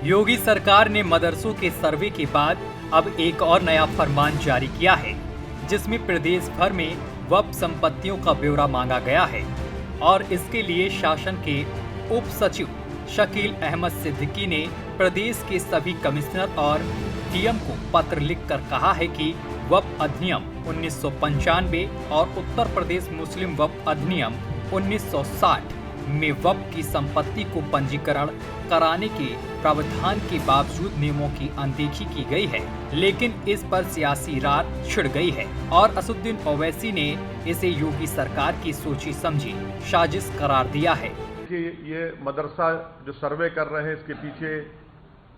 योगी सरकार ने मदरसों के सर्वे के बाद अब एक और नया फरमान जारी किया है, जिसमें प्रदेश भर में वक्फ संपत्तियों का ब्यौरा मांगा गया है और इसके लिए शासन के उप सचिव शकील अहमद सिद्दीकी ने प्रदेश के सभी कमिश्नर और डीएम को पत्र लिखकर कहा है कि वक्फ अधिनियम 1995 और उत्तर प्रदेश मुस्लिम वक्फ अधिनियम 1960 में वक्फ की संपत्ति को पंजीकरण कराने के प्रावधान के बावजूद नियमों की अनदेखी की गई है, लेकिन इस पर सियासी रार छिड़ गई है और असदुद्दीन ओवैसी ने इसे योगी सरकार की सोची समझी साजिश करार दिया है कि ये मदरसा जो सर्वे कर रहे हैं, इसके पीछे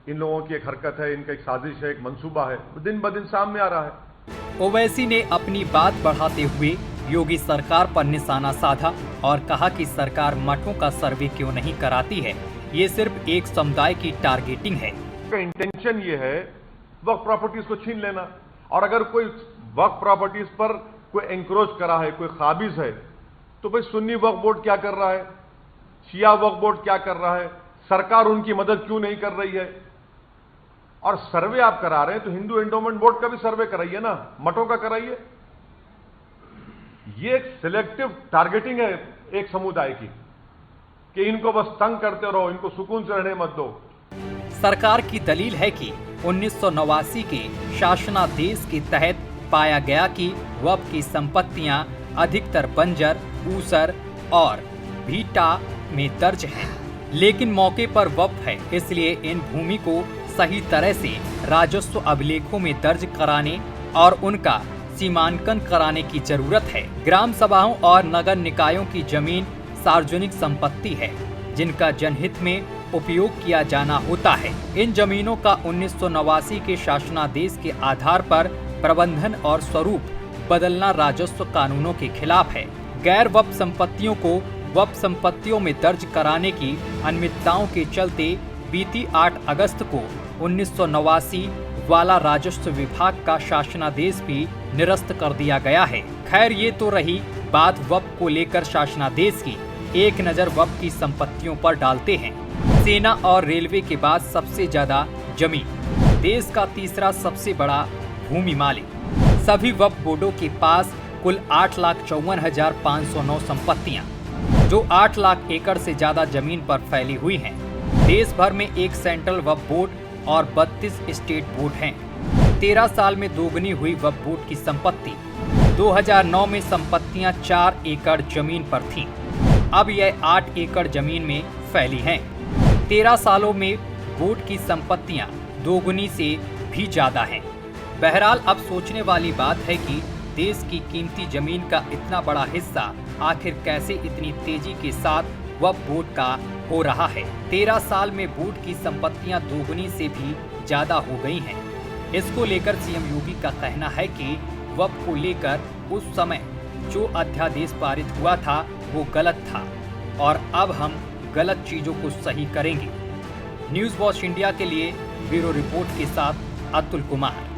इन लोगों की एक हरकत है, इनका एक साजिश है, एक मंसूबा है, दिन ब दिन सामने आ रहा है। ओवैसी ने अपनी बात बढ़ाते हुए योगी सरकार पर निशाना साधा और कहा कि सरकार मठों का सर्वे क्यों नहीं कराती है, ये सिर्फ एक समुदाय की टारगेटिंग है। इंटेंशन ये है वक्फ प्रॉपर्टीज को छीन लेना, और अगर कोई वक्फ प्रॉपर्टीज पर कोई एंक्रोच करा है, कोई काबिज है, तो भाई सुन्नी वक्फ बोर्ड क्या कर रहा है, शिया वक्फ बोर्ड क्या कर रहा है, सरकार उनकी मदद क्यों नहीं कर रही है। और सर्वे आप करा रहे हैं तो हिंदू एंडोमेंट बोर्ड का भी सर्वे कराइए ना, मठों का कराइए। ये एक सिलेक्टिव टारगेटिंग है एक समुदाय की कि इनको बस तंग करते रहो, इनको सुकून से रहने मत दो। सरकार की दलील है कि 1989 के शासनादेश के तहत पाया गया कि वक्फ की संपत्तियां अधिकतर बंजर, ऊसर और भीटा में दर्ज हैं, लेकिन मौके पर वक्फ है, इसलिए इन भूमि को सही तरह से राजस्व अभिलेखों में दर्ज कराने और उनका सीमांकन कराने की जरूरत है। ग्राम सभाओं और नगर निकायों की जमीन सार्वजनिक संपत्ति है, जिनका जनहित में उपयोग किया जाना होता है। इन जमीनों का 1989 के शासनादेश के आधार पर प्रबंधन और स्वरूप बदलना राजस्व कानूनों के खिलाफ है। गैर वक्फ संपत्तियों को वक्फ संपत्तियों में दर्ज कराने की अनियमितताओं के चलते बीती 8 अगस्त को 1989 वाला राजस्व विभाग का शासनादेश भी निरस्त कर दिया गया है। खैर, ये तो रही बात वक्फ को लेकर शासनादेश की। एक नजर वक्फ की संपत्तियों पर डालते हैं। सेना और रेलवे के बाद सबसे ज्यादा जमीन, देश का तीसरा सबसे बड़ा भूमि मालिक, सभी वक्फ बोर्डों के पास कुल 8,54,509 संपत्तियां, जो 8 लाख एकड़ से ज्यादा जमीन पर फैली हुई हैं। देश भर में एक सेंट्रल वक्फ बोर्ड और 32 स्टेट बोर्ड हैं। 13 साल में दोगुनी हुई वक्फ बोर्ड की संपत्ति। 2009 में संपत्तियां 4 एकड़ जमीन पर थीं। अब यह 8 एकड़ जमीन में फैली हैं। 13 सालों में बोर्ड की संपत्तियां दोगुनी से भी ज्यादा हैं। बहरहाल, अब सोचने वाली बात है कि देश की कीमती जमीन का इतना बड़ा हिस्सा आखिर कैसे इतनी तेजी के साथ वक्फ बोर्ड का हो रहा है। 13 साल में बोर्ड की संपत्तियां दोगुनी से भी ज्यादा हो गई हैं। इसको लेकर सीएम योगी का कहना है कि वक्फ को लेकर उस समय जो अध्यादेश पारित हुआ था वो गलत था और अब हम गलत चीजों को सही करेंगे। न्यूज़ वॉच इंडिया के लिए ब्यूरो रिपोर्ट के साथ अतुल कुमार।